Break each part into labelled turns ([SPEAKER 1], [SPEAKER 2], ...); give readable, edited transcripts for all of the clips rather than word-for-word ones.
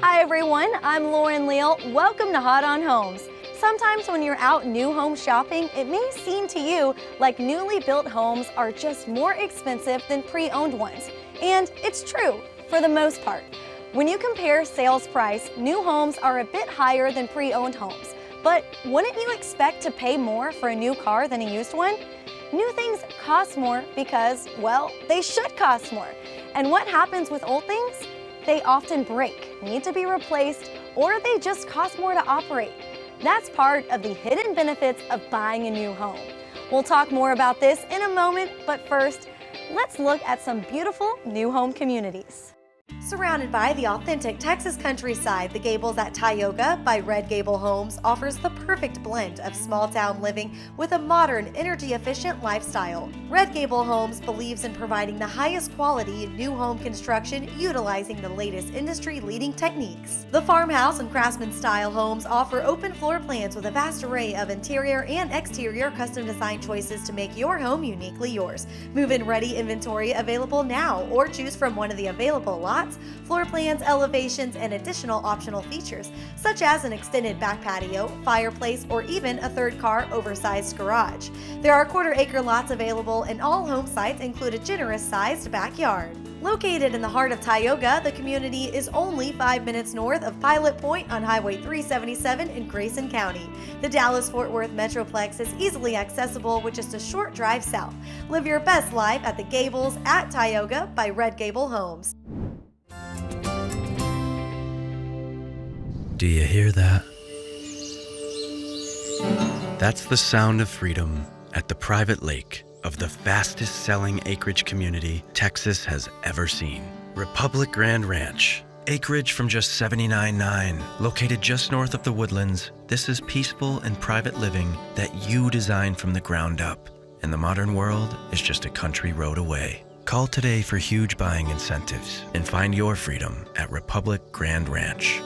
[SPEAKER 1] Hi everyone, I'm Lauren Leal. Welcome to Hot on Homes. Sometimes when you're out new home shopping, it may seem to you like newly built homes are just more expensive than pre-owned ones. And it's true, for the most part. When you compare sales price, new homes are a bit higher than pre-owned homes. But wouldn't you expect to pay more for a new car than a used one? New things cost more because, well, they should cost more. And what happens with old things? They often break, need to be replaced, or they just cost more to operate. That's part of the hidden benefits of buying a new home. We'll talk more about this in a moment, but first, let's look at some beautiful new home communities. Surrounded by the authentic Texas countryside, the Gables at Tioga by Red Gable Homes offers the perfect blend of small-town living with a modern, energy-efficient lifestyle. Red Gable Homes believes in providing the highest quality new home construction utilizing the latest industry-leading techniques. The farmhouse and craftsman-style homes offer open floor plans with a vast array of interior and exterior custom design choices to make your home uniquely yours. Move-in ready inventory available now, or choose from one of the available lots, floor plans, elevations, and additional optional features, such as an extended back patio, fireplace, or even a third car oversized garage. There are quarter-acre lots available, and all home sites include a generous-sized backyard. Located in the heart of Tioga, the community is only 5 minutes north of Pilot Point on Highway 377 in Grayson County. The Dallas-Fort Worth Metroplex is easily accessible with just a short drive south. Live your best life at the Gables at Tioga by Red Gable Homes.
[SPEAKER 2] Do you hear that? That's the sound of freedom at the private lake of the fastest selling acreage community Texas has ever seen. Republic Grand Ranch. Acreage from just $79.9, located just north of the Woodlands. This is peaceful and private living that you designed from the ground up. And the modern world is just a country road away. Call today for huge buying incentives and find your freedom at Republic Grand Ranch.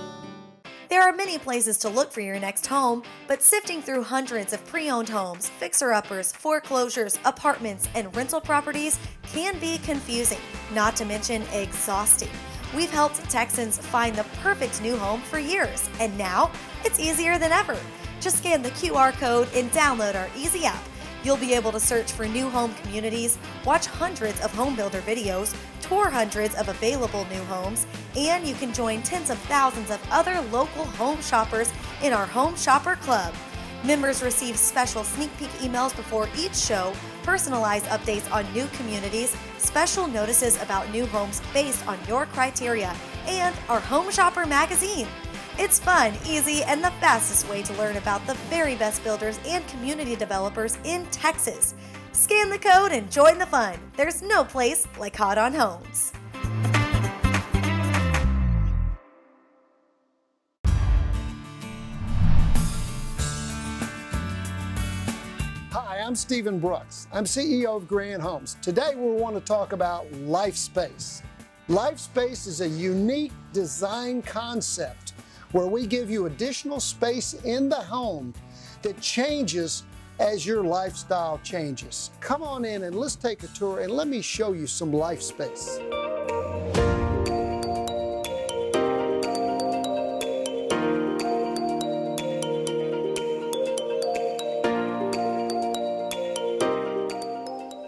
[SPEAKER 1] There are many places to look for your next home, but sifting through hundreds of pre-owned homes, fixer-uppers, foreclosures, apartments, and rental properties can be confusing, not to mention exhausting. We've helped Texans find the perfect new home for years, and now it's easier than ever. Just scan the QR code and download our easy app. You'll be able to search for new home communities, watch hundreds of home builder videos, tour hundreds of available new homes, and you can join tens of thousands of other local home shoppers in our Home Shopper Club. Members receive special sneak peek emails before each show, personalized updates on new communities, special notices about new homes based on your criteria, and our Home Shopper magazine. It's fun, easy, and the fastest way to learn about the very best builders and community developers in Texas. Scan the code and join the fun. There's no place like Hot on Homes.
[SPEAKER 3] Hi, I'm Stephen Brooks. I'm CEO of Grand Homes. Today we want to talk about life space. Life space is a unique design concept where we give you additional space in the home that changes as your lifestyle changes. Come on in and let's take a tour and let me show you some life space.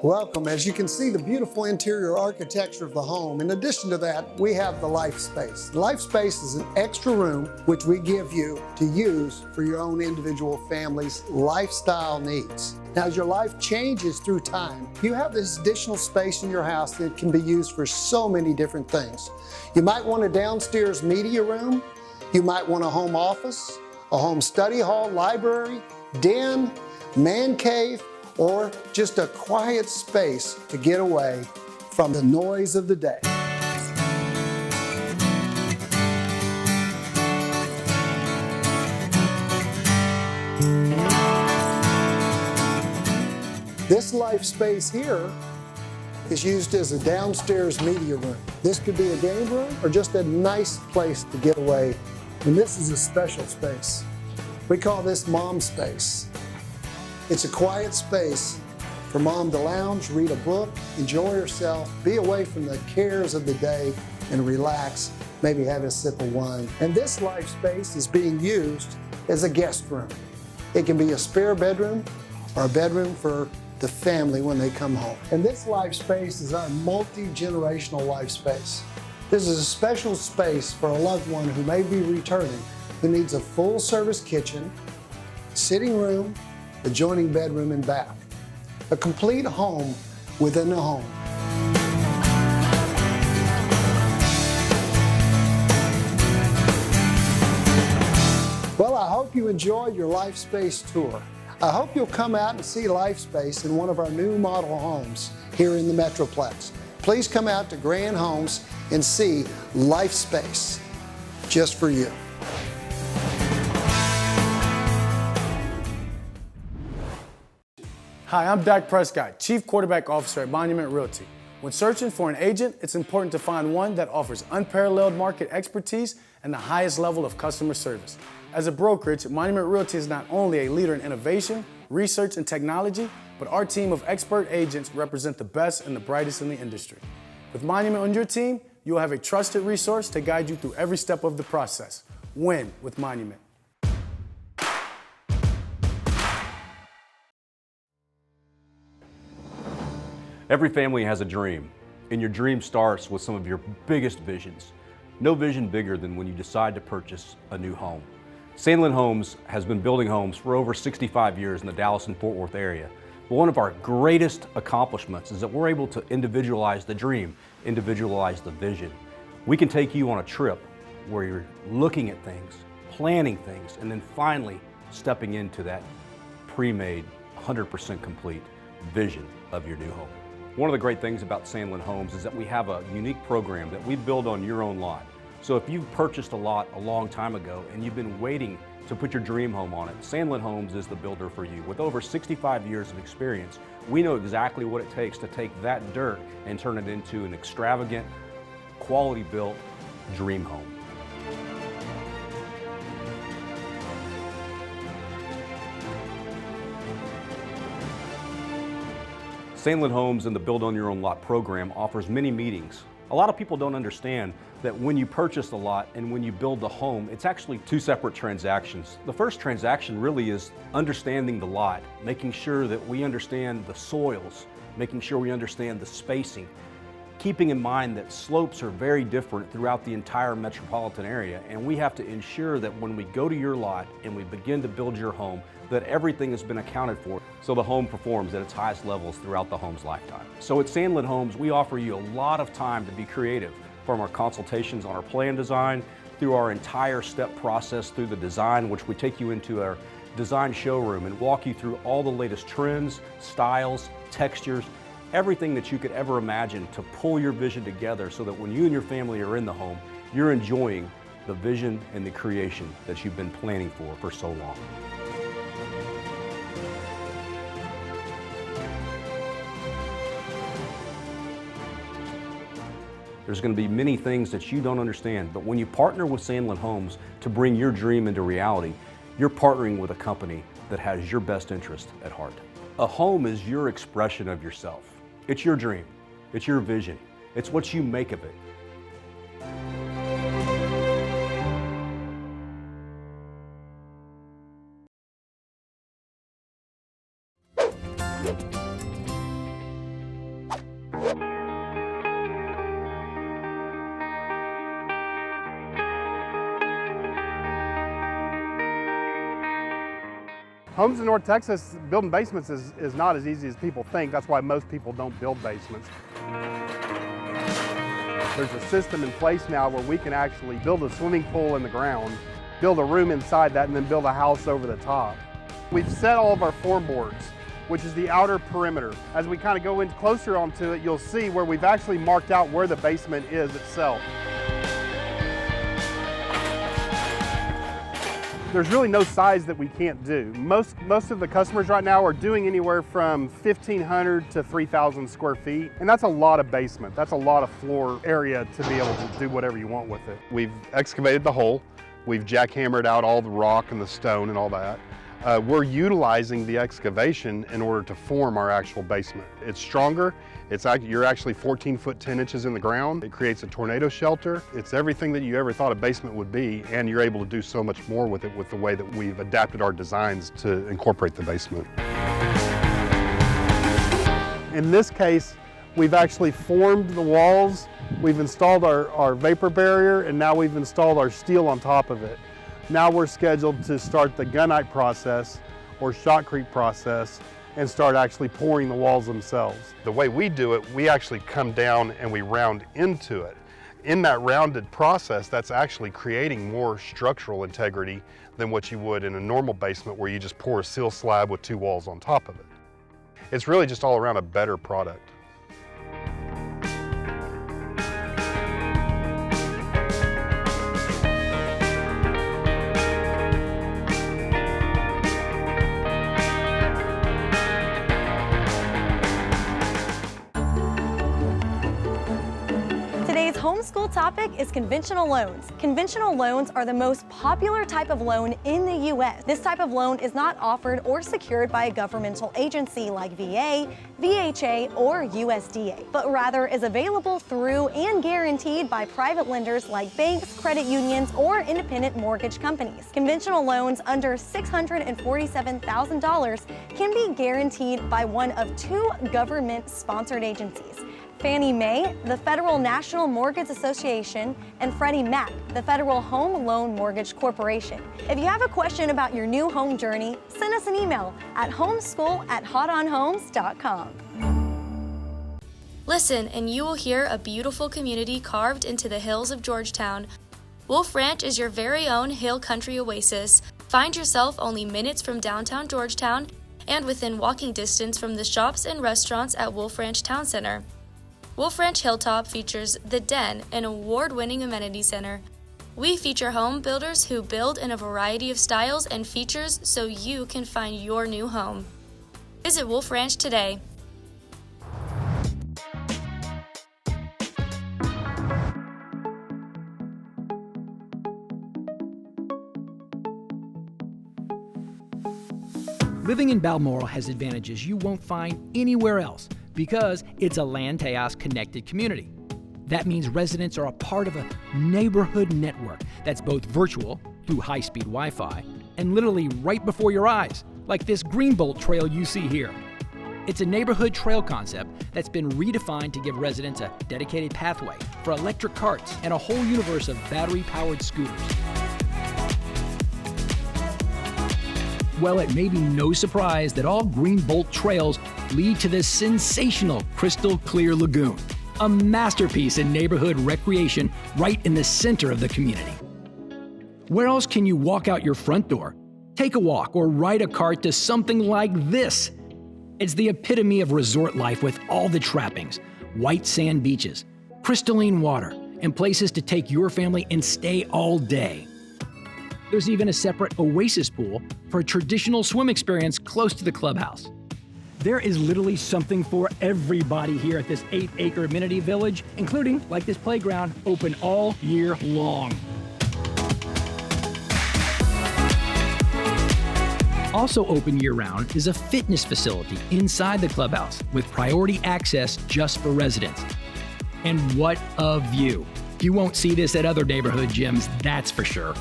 [SPEAKER 3] Welcome. As you can see, the beautiful interior architecture of the home. In addition to that, we have the life space. Life space is an extra room which we give you to use for your own individual family's lifestyle needs. Now, as your life changes through time, you have this additional space in your house that can be used for so many different things. You might want a downstairs media room. You might want a home office, a home study hall, library, den, man cave, or just a quiet space to get away from the noise of the day. This life space here is used as a downstairs media room. This could be a game room or just a nice place to get away. And this is a special space. We call this mom space. It's a quiet space for mom to lounge, read a book, enjoy herself, be away from the cares of the day, and relax maybe have a sip of wine. And this life space is being used as a guest room. It can be a spare bedroom or a bedroom for the family when they come home. And this life space is our multi-generational life space. This is a special space for a loved one who may be returning, who needs a full-service kitchen, sitting room, adjoining bedroom and bath. A complete home within a home. Well, I hope you enjoyed your Life Space tour. I hope you'll come out and see Life Space in one of our new model homes here in the Metroplex. Please come out to Grand Homes and see Life Space just for you.
[SPEAKER 4] Hi, I'm Dak Prescott, Chief Quarterback Officer at Monument Realty. When searching for an agent, it's important to find one that offers unparalleled market expertise and the highest level of customer service. As a brokerage, Monument Realty is not only a leader in innovation, research, and technology, but our team of expert agents represent the best and the brightest in the industry. With Monument on your team, you will have a trusted resource to guide you through every step of the process. Win with Monument.
[SPEAKER 5] Every family has a dream, and your dream starts with some of your biggest visions. No vision bigger than when you decide to purchase a new home. Sandlin Homes has been building homes for over 65 years in the Dallas and Fort Worth area. But one of our greatest accomplishments is that we're able to individualize the dream, individualize the vision. We can take you on a trip where you're looking at things, planning things, and then finally stepping into that pre-made, 100% complete vision of your new home. One of the great things about Sandlin Homes is that we have a unique program that we build on your own lot. So if you've purchased a lot a long time ago and you've been waiting to put your dream home on it, Sandlin Homes is the builder for you. With over 65 years of experience, we know exactly what it takes to take that dirt and turn it into an extravagant, quality-built dream home. Sandlin Homes and the Build on Your Own Lot program offers many meetings. A lot of people don't understand that when you purchase the lot and when you build the home, it's actually two separate transactions. The first transaction really is understanding the lot, making sure that we understand the soils, making sure we understand the spacing, keeping in mind that slopes are very different throughout the entire metropolitan area, and we have to ensure that when we go to your lot and we begin to build your home, that everything has been accounted for so the home performs at its highest levels throughout the home's lifetime. So at Sandlin Homes, we offer you a lot of time to be creative, from our consultations on our plan design, through our entire step process through the design, which we take you into our design showroom and walk you through all the latest trends, styles, textures, everything that you could ever imagine to pull your vision together so that when you and your family are in the home, you're enjoying the vision and the creation that you've been planning for so long. There's going to be many things that you don't understand, but when you partner with Sandlin Homes to bring your dream into reality, you're partnering with a company that has your best interest at heart. A home is your expression of yourself. It's your dream. It's your vision. It's what you make of it.
[SPEAKER 6] Homes in North Texas, building basements is not as easy as people think. That's why most people don't build basements. There's a system in place now where we can actually build a swimming pool in the ground, build a room inside that, and then build a house over the top. We've set all of our form boards, which is the outer perimeter. As we kind of go in closer onto it, you'll see where we've actually marked out where the basement is itself. There's really no size that we can't do. Most of the customers right now are doing anywhere from 1,500 to 3,000 square feet, and that's a lot of basement. That's a lot of floor area to be able to do whatever you want with it. We've excavated the hole. We've jackhammered out all the rock and the stone and all that. We're utilizing the excavation in order to form our actual basement. It's stronger You're actually 14 foot 10 inches in the ground. It creates a tornado shelter. It's everything that you ever thought a basement would be, and you're able to do so much more with it with the way that we've adapted our designs to incorporate the basement. In this case, we've actually formed the walls, we've installed our vapor barrier, and now we've installed our steel on top of it. Now we're scheduled to start the gunite process or shotcrete process and start actually pouring the walls themselves. The way we do it, we actually come down and we round into it. In that rounded process, that's actually creating more structural integrity than what you would in a normal basement where you just pour a seal slab with 2 walls on top of it. It's really just all around a better product.
[SPEAKER 1] Today's homeschool topic is conventional loans. Conventional loans are the most popular type of loan in the U.S. This type of loan is not offered or secured by a governmental agency like VA, VHA, or USDA, but rather is available through and guaranteed by private lenders like banks, credit unions, or independent mortgage companies. Conventional loans under $647,000 can be guaranteed by one of 2 government-sponsored agencies: Fannie Mae, the Federal National Mortgage Association, and Freddie Mac, the Federal Home Loan Mortgage Corporation. If you have a question about your new home journey, send us an email at homeschool@hotonhomes.com.
[SPEAKER 7] Listen, and you will hear a beautiful community carved into the hills of Georgetown. Wolf Ranch is your very own hill country oasis. Find yourself only minutes from downtown Georgetown and within walking distance from the shops and restaurants at Wolf Ranch Town Center. Wolf Ranch Hilltop features The Den, an award-winning amenity center. We feature home builders who build in a variety of styles and features so you can find your new home. Visit Wolf Ranch today.
[SPEAKER 8] Living in Balmoral has advantages you won't find anywhere else because it's a Land-Teos connected community. That means residents are a part of a neighborhood network that's both virtual through high-speed Wi-Fi and literally right before your eyes, like this Greenbolt trail you see here. It's a neighborhood trail concept that's been redefined to give residents a dedicated pathway for electric carts and a whole universe of battery-powered scooters. Well, it may be no surprise that all Greenbolt trails lead to this sensational crystal clear lagoon, a masterpiece in neighborhood recreation right in the center of the community. Where else can you walk out your front door, take a walk, or ride a cart to something like this? It's the epitome of resort life with all the trappings: white sand beaches, crystalline water, and places to take your family and stay all day. There's even a separate oasis pool for a traditional swim experience close to the clubhouse. There is literally something for everybody here at this 8-acre amenity village, including, like this playground, open all year long. Also open year-round is a fitness facility inside the clubhouse with priority access just for residents. And what a view! You won't see this at other neighborhood gyms, that's for sure.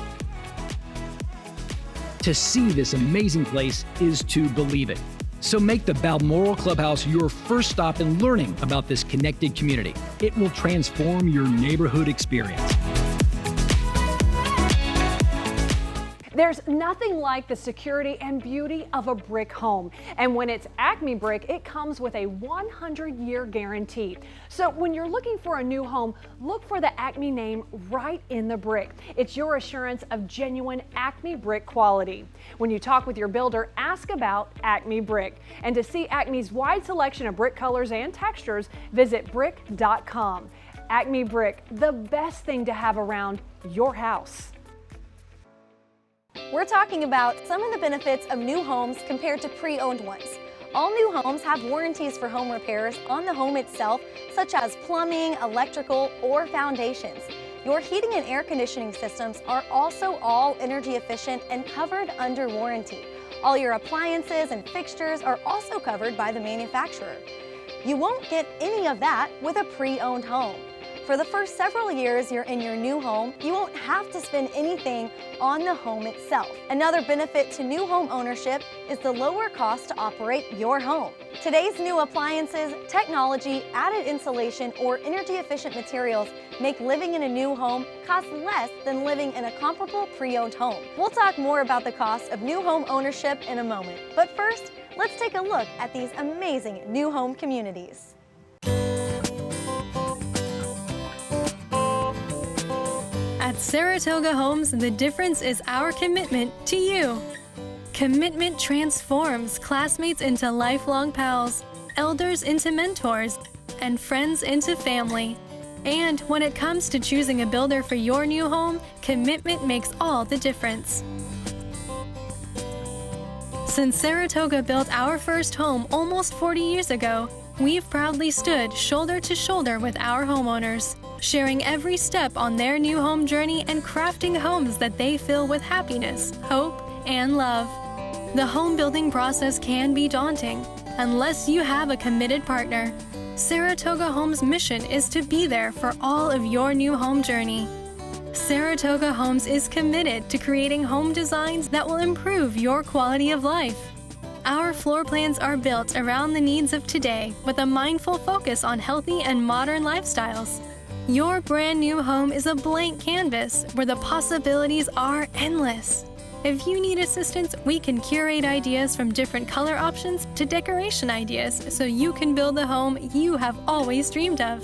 [SPEAKER 8] To see this amazing place is to believe it. So make the Balmoral Clubhouse your first stop in learning about this connected community. It will transform your neighborhood experience.
[SPEAKER 9] There's nothing like the security and beauty of a brick home. And when it's ACME Brick, it comes with a 100-year guarantee. So when you're looking for a new home, look for the ACME name right in the brick. It's your assurance of genuine ACME Brick quality. When you talk with your builder, ask about ACME Brick. And to see ACME's wide selection of brick colors and textures, visit brick.com. ACME Brick, the best thing to have around your house.
[SPEAKER 1] We're talking about some of the benefits of new homes compared to pre-owned ones. All new homes have warranties for home repairs on the home itself, such as plumbing, electrical, or foundations. Your heating and air conditioning systems are also all energy efficient and covered under warranty. All your appliances and fixtures are also covered by the manufacturer. You won't get any of that with a pre-owned home. For the first several years you're in your new home, you won't have to spend anything on the home itself. Another benefit to new home ownership is the lower cost to operate your home. Today's new appliances, technology, added insulation, or energy-efficient materials make living in a new home cost less than living in a comparable pre-owned home. We'll talk more about the cost of new home ownership in a moment. But first, let's take a look at these amazing new home communities.
[SPEAKER 10] At Saratoga Homes, the difference is our commitment to you. Commitment transforms classmates into lifelong pals, elders into mentors, and friends into family. And when it comes to choosing a builder for your new home, commitment makes all the difference. Since Saratoga built our first home almost 40 years ago, we've proudly stood shoulder to shoulder with our homeowners, sharing every step on their new home journey and crafting homes that they fill with happiness, hope, and love. The home building process can be daunting unless you have a committed partner. Saratoga Homes' mission is to be there for all of your new home journey. Saratoga Homes is committed to creating home designs that will improve your quality of life. Our floor plans are built around the needs of today with a mindful focus on healthy and modern lifestyles. Your brand new home is a blank canvas where the possibilities are endless. If you need assistance, we can curate ideas from different color options to decoration ideas so you can build the home you have always dreamed of.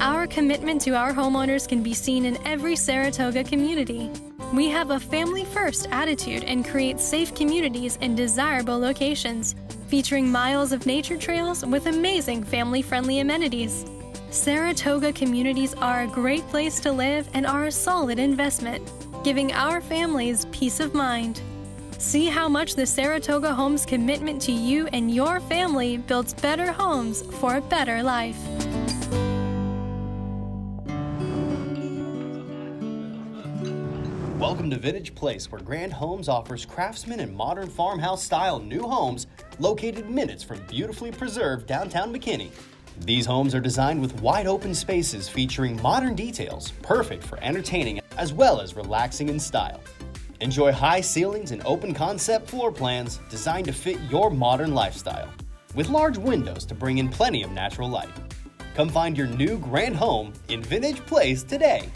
[SPEAKER 10] Our commitment to our homeowners can be seen in every Saratoga community. We have a family-first attitude and create safe communities in desirable locations, featuring miles of nature trails with amazing family-friendly amenities. Saratoga communities are a great place to live and are a solid investment, giving our families peace of mind. See how much the Saratoga Homes commitment to you and your family builds better homes for a better life.
[SPEAKER 11] Welcome to Vintage Place, where Grand Homes offers craftsman and modern farmhouse-style new homes located minutes from beautifully preserved downtown McKinney. These homes are designed with wide-open spaces featuring modern details, perfect for entertaining as well as relaxing in style. Enjoy high ceilings and open-concept floor plans designed to fit your modern lifestyle, with large windows to bring in plenty of natural light. Come find your new grand home in Vintage Place today.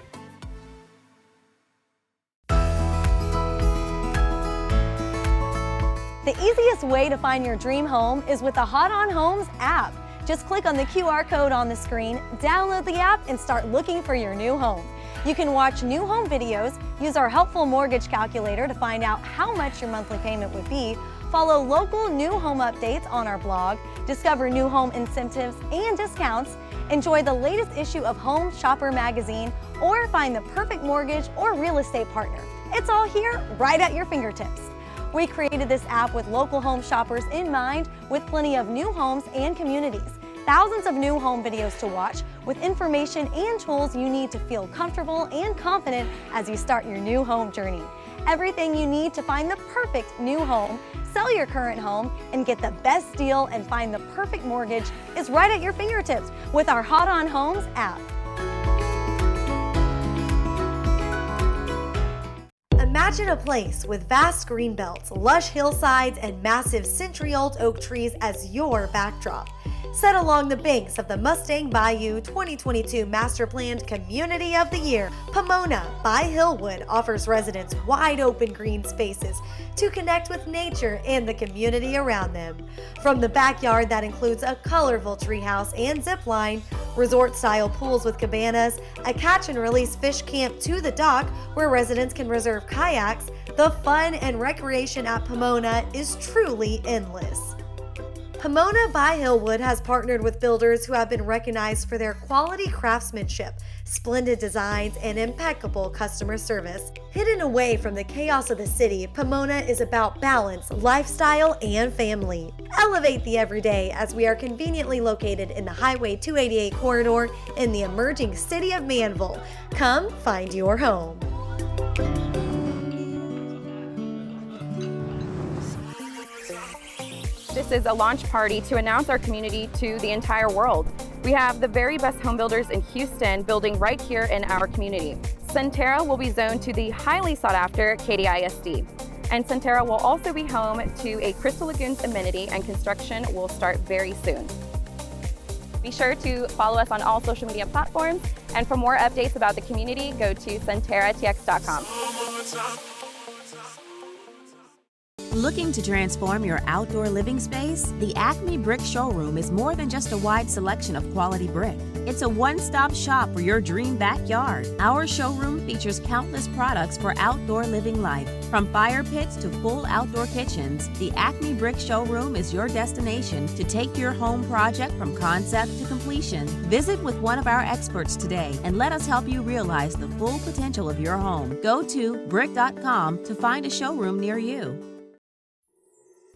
[SPEAKER 1] The easiest way to find your dream home is with the Hot on Homes app. Just click on the QR code on the screen, download the app, and start looking for your new home. You can watch new home videos, use our helpful mortgage calculator to find out how much your monthly payment would be, follow local new home updates on our blog, discover new home incentives and discounts, enjoy the latest issue of Home Shopper magazine, or find the perfect mortgage or real estate partner. It's all here right at your fingertips. We created this app with local home shoppers in mind, with plenty of new homes and communities. Thousands of new home videos to watch, with information and tools you need to feel comfortable and confident as you start your new home journey. Everything you need to find the perfect new home, sell your current home, and get the best deal and find the perfect mortgage is right at your fingertips with our Hot on Homes app. Imagine a place with vast green belts, lush hillsides, and massive century-old oak trees as your backdrop. Set along the banks of the Mustang Bayou 2022 Master Planned Community of the Year, Pomona by Hillwood offers residents wide-open green spaces to connect with nature and the community around them. From the backyard that includes a colorful treehouse and zip line, resort-style pools with cabanas, a catch-and-release fish camp to the dock where residents can reserve kayaks, the fun and recreation at Pomona is truly endless. Pomona by Hillwood has partnered with builders who have been recognized for their quality craftsmanship, splendid designs, and impeccable customer service. Hidden away from the chaos of the city, Pomona is about balance, lifestyle, and family. Elevate the everyday as we are conveniently located in the Highway 288 corridor in the emerging city of Manville. Come find your home.
[SPEAKER 12] This is a launch party to announce our community to the entire world. We have the very best home builders in Houston building right here in our community. Sunterra will be zoned to the highly sought after KDISD. And Sunterra will also be home to a Crystal Lagoons amenity, and construction will start very soon. Be sure to follow us on all social media platforms, and for more updates about the community, go to sunterratx.com.
[SPEAKER 13] Looking to transform your outdoor living space? The ACME Brick showroom is more than just a wide selection of quality brick. It's a one-stop shop for your dream backyard. Our showroom features countless products for outdoor living life. From fire pits to full outdoor kitchens, the ACME Brick showroom is your destination to take your home project from concept to completion. Visit with one of our experts today and let us help you realize the full potential of your home. Go to brick.com to find a showroom near you.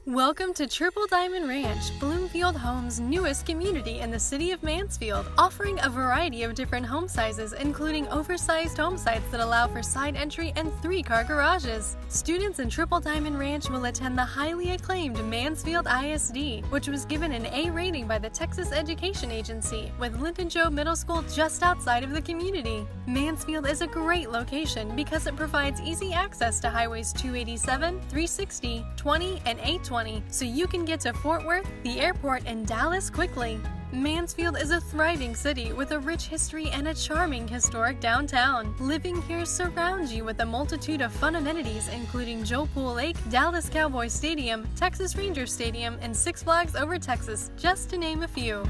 [SPEAKER 10] Welcome to Triple Diamond Ranch, Bloomfield Homes' newest community in the city of Mansfield, offering a variety of different home sizes, including oversized home sites that allow for side entry and 3-car garages. Students in Triple Diamond Ranch will attend the highly acclaimed Mansfield ISD, which was given an A rating by the Texas Education Agency, with Lyndon Joe Middle School just outside of the community. Mansfield is a great location because it provides easy access to highways 287, 360, 20, and 820. So you can get to Fort Worth, the airport, and Dallas quickly. Mansfield is a thriving city with a rich history and a charming historic downtown. Living here surrounds you with a multitude of fun amenities, including Joe Pool Lake, Dallas Cowboys Stadium, Texas Rangers Stadium, and Six Flags Over Texas, just to name a few.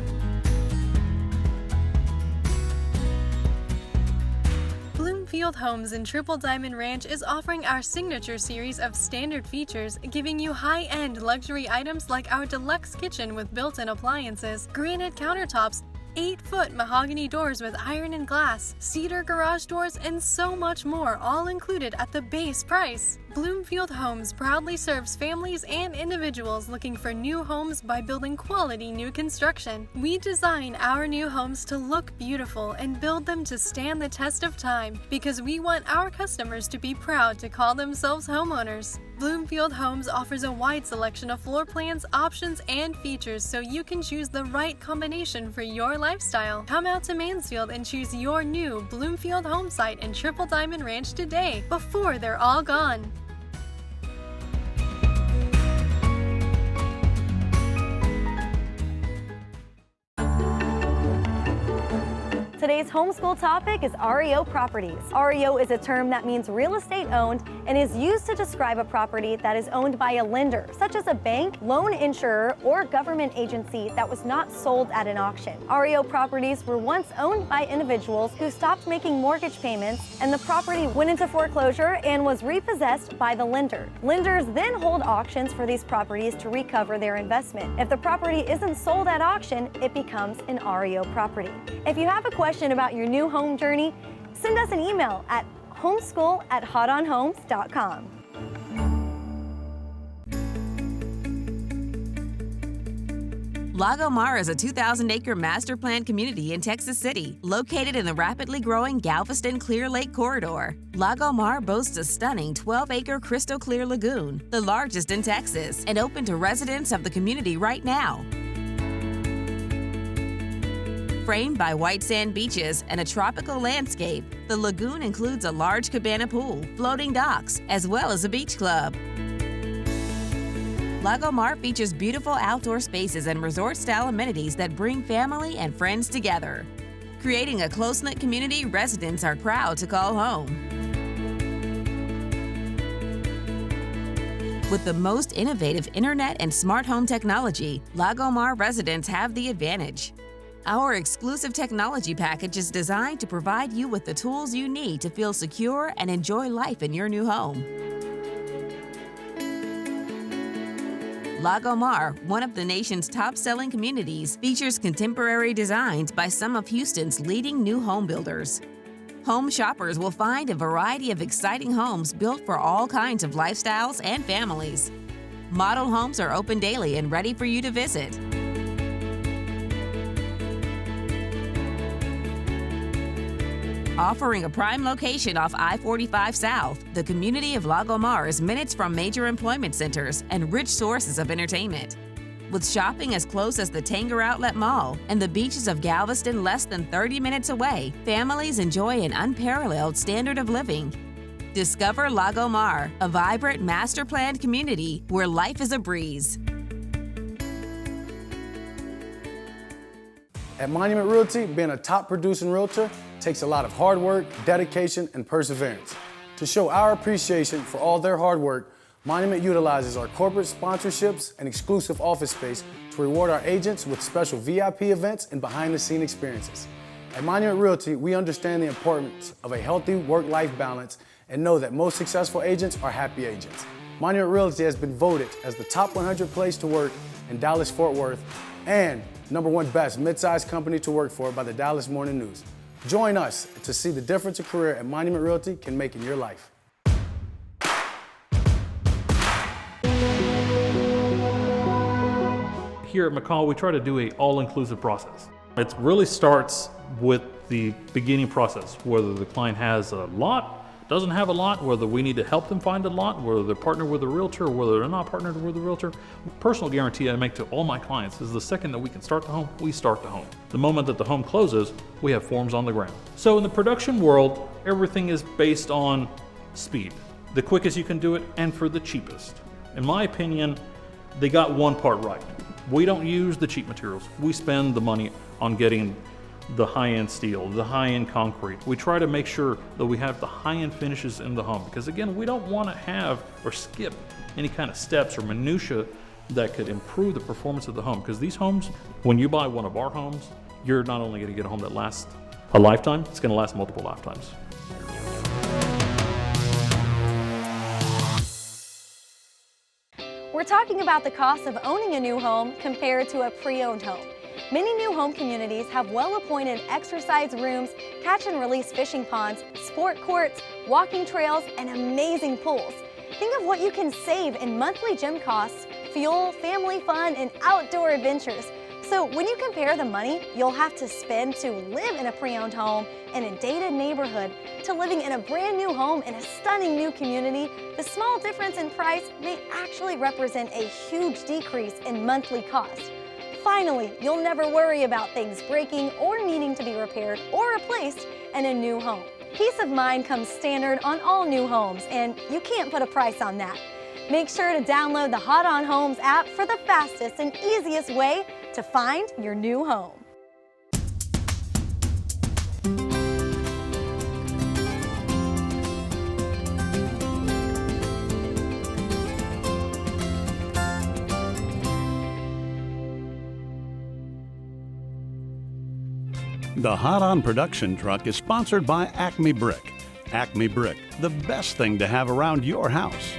[SPEAKER 10] Bloomfield Homes in Triple Diamond Ranch is offering our signature series of standard features, giving you high-end luxury items like our deluxe kitchen with built-in appliances, granite countertops, 8-foot mahogany doors with iron and glass, cedar garage doors, and so much more, all included at the base price. Bloomfield Homes proudly serves families and individuals looking for new homes by building quality new construction. We design our new homes to look beautiful and build them to stand the test of time because we want our customers to be proud to call themselves homeowners. Bloomfield Homes offers a wide selection of floor plans, options, and features so you can choose the right combination for your lifestyle. Come out to Mansfield and choose your new Bloomfield home site in Triple Diamond Ranch today before they're all gone.
[SPEAKER 1] Today's homeschool topic is REO properties. REO is a term that means real estate owned and is used to describe a property that is owned by a lender, such as a bank, loan insurer, or government agency that was not sold at an auction. REO properties were once owned by individuals who stopped making mortgage payments and the property went into foreclosure and was repossessed by the lender. Lenders then hold auctions for these properties to recover their investment. If the property isn't sold at auction, it becomes an REO property. If you have a question about your new home journey, send us an email at homeschool@hotonhomes.com.
[SPEAKER 13] Lago Mar is a 2,000-acre master plan community in Texas City, located in the rapidly growing Galveston-Clear Lake corridor. Lago Mar boasts a stunning 12-acre crystal clear lagoon, the largest in Texas, and open to residents of the community right now. Framed by white sand beaches and a tropical landscape, the lagoon includes a large cabana pool, floating docks, as well as a beach club. Lago Mar features beautiful outdoor spaces and resort-style amenities that bring family and friends together. Creating a close-knit community residents are proud to call home. With the most innovative internet and smart home technology, Lago Mar residents have the advantage. Our exclusive technology package is designed to provide you with the tools you need to feel secure and enjoy life in your new home. Lago Mar, one of the nation's top-selling communities, features contemporary designs by some of Houston's leading new home builders. Home shoppers will find a variety of exciting homes built for all kinds of lifestyles and families. Model homes are open daily and ready for you to visit. Offering a prime location off I-45 South, the community of Lago Mar is minutes from major employment centers and rich sources of entertainment. With shopping as close as the Tanger Outlet Mall and the beaches of Galveston less than 30 minutes away, families enjoy an unparalleled standard of living. Discover Lago Mar, a vibrant, master-planned community where life is a breeze.
[SPEAKER 4] At Monument Realty, being a top producing realtor takes a lot of hard work, dedication, and perseverance. To show our appreciation for all their hard work, Monument utilizes our corporate sponsorships and exclusive office space to reward our agents with special VIP events and behind-the-scene experiences. At Monument Realty, we understand the importance of a healthy work-life balance and know that most successful agents are happy agents. Monument Realty has been voted as the top 100 place to work in Dallas-Fort Worth and #1 best mid-sized company to work for by the Dallas Morning News. Join us to see the difference a career at Monument Realty can make in your life.
[SPEAKER 14] Here at MaCaw, we try to do an all-inclusive process. It really starts with the beginning process, whether the client has a lot, doesn't have a lot, whether we need to help them find a lot, whether they're partnered with a realtor, or whether they're not partnered with a realtor. Personal guarantee I make to all my clients is the second that we can start the home, we start the home. The moment that the home closes, we have forms on the ground. So in the production world, everything is based on speed. The quickest you can do it and for the cheapest. In my opinion, they got one part right. We don't use the cheap materials. We spend the money on getting the high-end steel, the high-end concrete. We try to make sure that we have the high-end finishes in the home because again, we don't want to have or skip any kind of steps or minutia that could improve the performance of the home. Because these homes, when you buy one of our homes, you're not only going to get a home that lasts a lifetime, it's going to last multiple lifetimes.
[SPEAKER 1] We're talking about the cost of owning a new home compared to a pre-owned home. Many new home communities have well-appointed exercise rooms, catch and release fishing ponds, sport courts, walking trails, and amazing pools. Think of what you can save in monthly gym costs, fuel, family fun, and outdoor adventures. So when you compare the money you'll have to spend to live in a pre-owned home in a dated neighborhood to living in a brand new home in a stunning new community, the small difference in price may actually represent a huge decrease in monthly cost. Finally, you'll never worry about things breaking or needing to be repaired or replaced in a new home. Peace of mind comes standard on all new homes, and you can't put a price on that. Make sure to download the Hot on Homes app for the fastest and easiest way to find your new home.
[SPEAKER 15] The Hot On production truck is sponsored by ACME Brick. ACME Brick, the best thing to have around your house.